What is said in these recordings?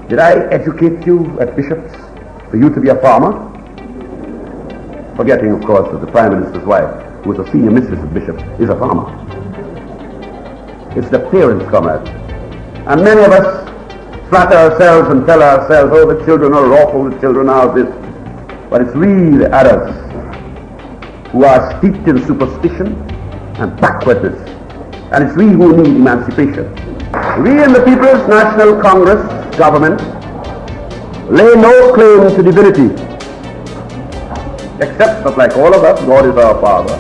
Did I educate you at Bishop's for you to be a farmer? Forgetting, of course, that the Prime Minister's wife, who is a senior mistress of Bishop's, is a farmer. It's the parents, comrade. And many of us flatter ourselves and tell ourselves, oh, the children are awful, the children are this. But it's we, the adults, who are steeped in superstition and backwardness. And it's we who need emancipation. We in the People's National Congress government lay no claim to divinity, except that, like all of us, God is our Father.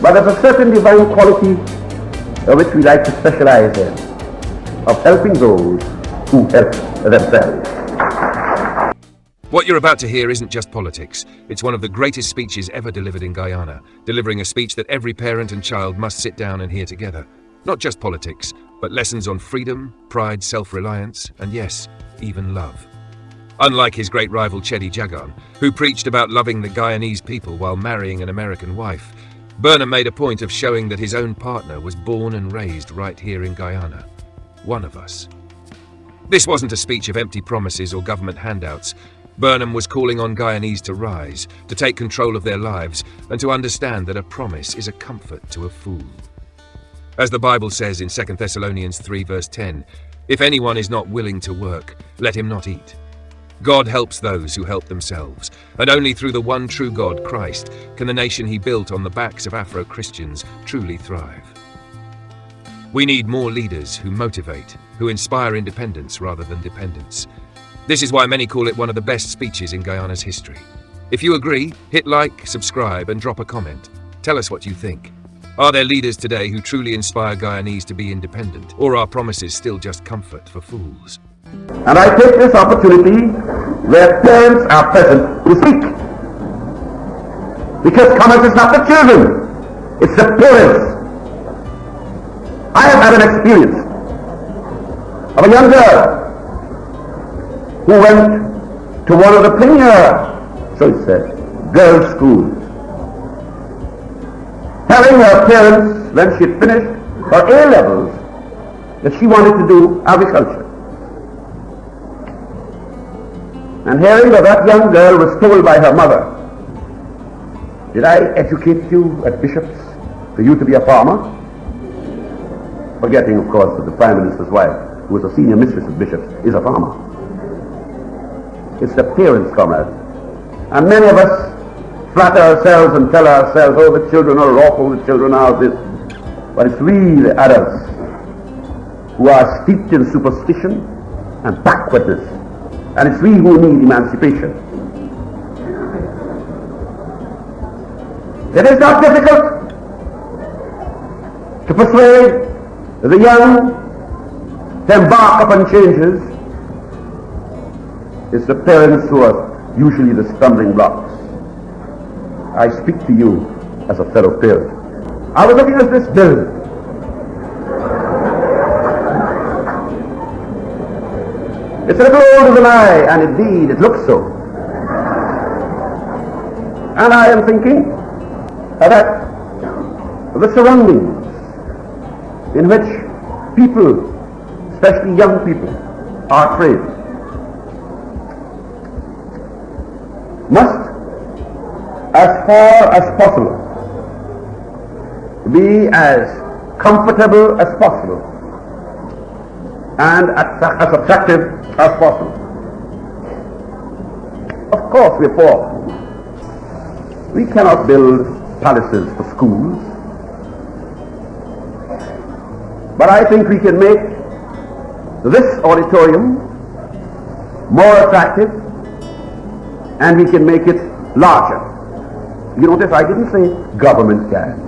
But there's a certain divine quality which we like to specialize in, of helping those who help themselves. What you're about to hear isn't just politics. It's one of the greatest speeches ever delivered in Guyana, delivering a speech that every parent and child must sit down and hear together. Not just politics, but lessons on freedom, pride, self-reliance, and yes, even love. Unlike his great rival Chedi Jagan, who preached about loving the Guyanese people while marrying an American wife, Burnham made a point of showing that his own partner was born and raised right here in Guyana. One of us. This wasn't a speech of empty promises or government handouts. Burnham was calling on Guyanese to rise, to take control of their lives, and to understand that a promise is a comfort to a fool. As the Bible says in 2 Thessalonians 3 verse 10, if anyone is not willing to work, let him not eat. God helps those who help themselves, and only through the one true God, Christ, can the nation he built on the backs of Afro-Christians truly thrive. We need more leaders who motivate, who inspire independence rather than dependence. This is why many call it one of the best speeches in Guyana's history. If you agree, hit like, subscribe, and drop a comment. Tell us what you think. Are there leaders today who truly inspire Guyanese to be independent, or are promises still just comfort for fools? And I take this opportunity where parents are present to speak. Because comment is not the children, it's the parents. I have had an experience of a young girl who went to one of the premier, so it said, girls' schools, telling her parents when she finished her A-levels that she wanted to do agriculture. And hearing that young girl was told by her mother, did I educate you at Bishop's for you to be a farmer? Forgetting, of course, that the Prime Minister's wife, who is a senior mistress of Bishop's, is a farmer. It's the parents, comrade. And many of us flatter ourselves and tell ourselves, oh, the children are awful, the children are this. But it's we, the adults, who are steeped in superstition and backwardness. And it's we who need emancipation. It is not difficult to persuade the young to embark upon changes. It's the parents who are usually the stumbling blocks. I speak to you as a fellow parent. I was looking at this bill. It's a little older than I, and indeed it looks so. And I am thinking that the surroundings in which people, especially young people, are trained must, as far as possible, be as comfortable as possible and as attractive as possible. Of course we're poor. We cannot build palaces for schools. But I think we can make this auditorium more attractive, and we can make it larger. You notice I didn't say government can.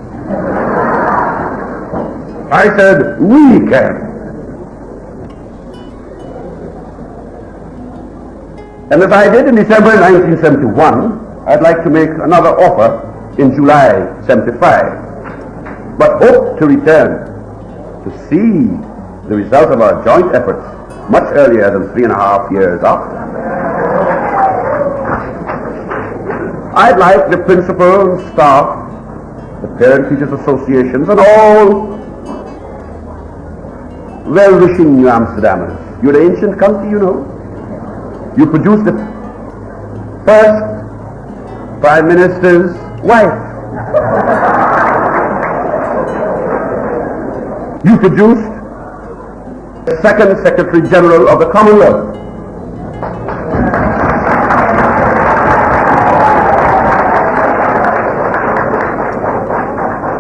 I said we can. And as I did in December 1971, I'd like to make another offer in July 75, but hope to return to see the result of our joint efforts much earlier than 3.5 years after. I'd like the principal and staff, the Parent Teachers Associations, and all well-wishing New Amsterdamers. You're the ancient country, you know. You produced the first Prime Minister's wife. You produced the second Secretary General of the Commonwealth.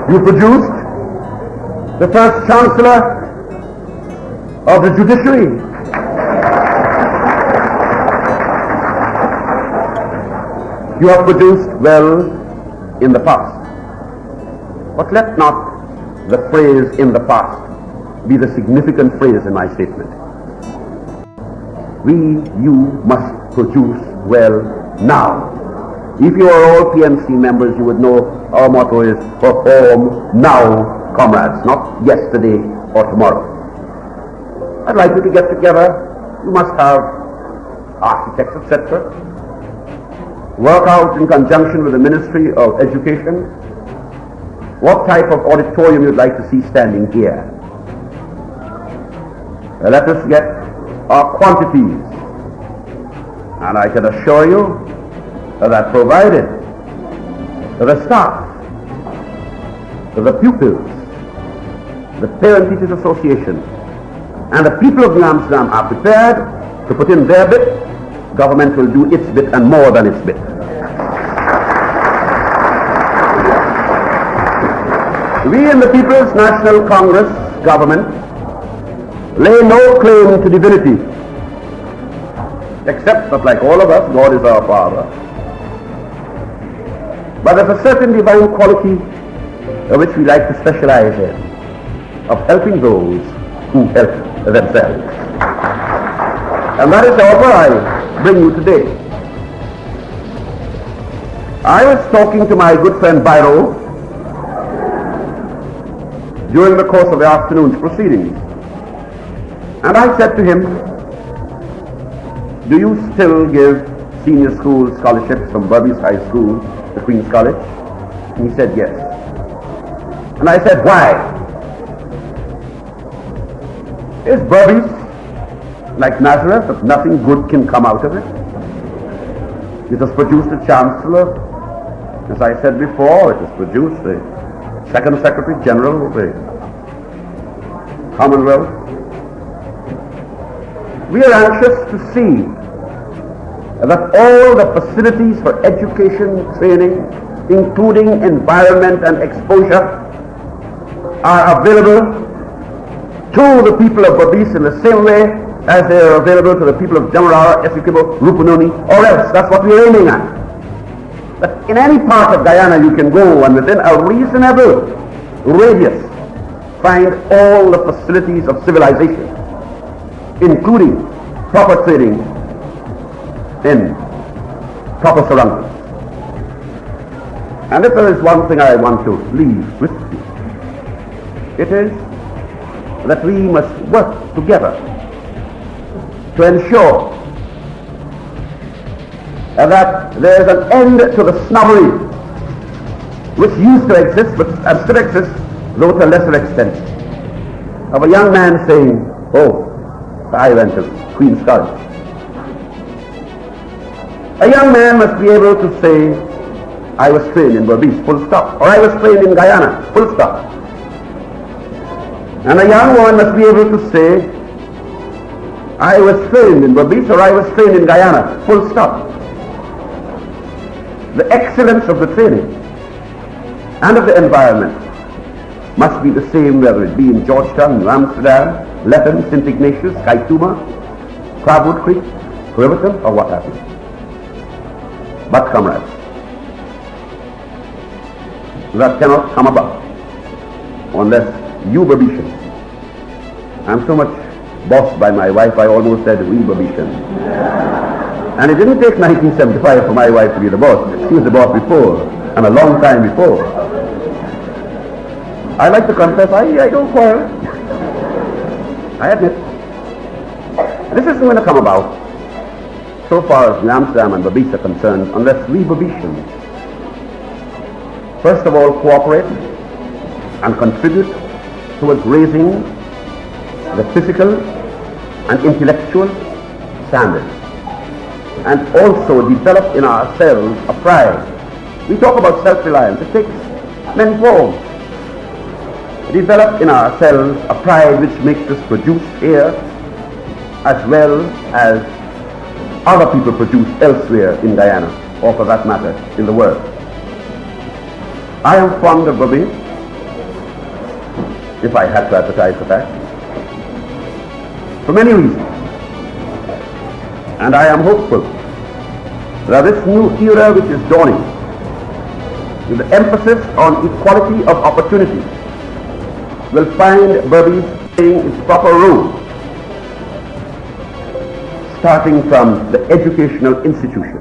You produced the first Chancellor of the Judiciary. You have produced well in the past. But let not the phrase "in the past" be the significant phrase in my statement. You must produce well now. If you are all PMC members, you would know our motto is "Perform now, comrades," not yesterday or tomorrow. I'd like you to get together. You must have architects, etc. Work out in conjunction with the Ministry of Education what type of auditorium you'd like to see standing here. Let us get our quantities, and I can assure you that provided the staff, the pupils, the Parent-Teachers Association, and the people of New Amsterdam are prepared to put in their bit, government will do its bit and more than its bit. We in the People's National Congress government lay no claim to divinity, except that, like all of us, God is our Father. But there's a certain divine quality which we like to specialize in, of helping those who help themselves. And that is the offer I bring you today. I was talking to my good friend Byro during the course of the afternoon's proceedings, and I said to him, "Do you still give senior school scholarships from Berbice High School to Queen's College?" And he said, "Yes." And I said, "Why? Is Berbice like Nazareth, that nothing good can come out of it? It has produced a chancellor. As I said before, it has produced the second Secretary General of the Commonwealth. We are anxious to see that all the facilities for education, training, including environment and exposure, are available to the people of Berbice in the same way as they are available to the people of Demerara, Essequibo, Rupununi, or else. That's what we're aiming at. That in any part of Guyana you can go and within a reasonable radius find all the facilities of civilization, including proper training in proper surroundings. And if there is one thing I want to leave with you, it is that we must work together to ensure that there is an end to the snobbery which used to exist and still exists, though to a lesser extent, of a young man saying, "Oh, I went to Queen's College." A young man must be able to say, "I was trained in Berbice, full stop," or "I was trained in Guyana, full stop." And a young woman must be able to say, "I was trained in Berbice," or "I was trained in Guyana, full stop." The excellence of the training and of the environment must be the same whether it be in Georgetown, New Amsterdam, Leppen, St. Ignatius, Kaituma, Crabwood Creek, Riverton, or what have you. But comrades, that cannot come about unless you Berbicians, I'm so much bossed by my wife, I almost said we Berbicians. And it didn't take 1975 for my wife to be the boss. She was the boss before, and a long time before. I like to confess, I don't quarrel. I admit. This isn't going to come about, so far as New Amsterdam and Berbice are concerned, unless we Berbicians, first of all, cooperate and contribute towards raising the physical and intellectual standards, and also develop in ourselves a pride. We talk about self-reliance. It takes many forms. Develop in ourselves a pride which makes us produce here as well as other people produce elsewhere in Guyana, or for that matter, in the world. I am fond of Bobby, if I had to advertise the fact, for many reasons. And I am hopeful that this new era which is dawning, with the emphasis on equality of opportunity, will find Burmese playing its proper role, starting from the educational institution.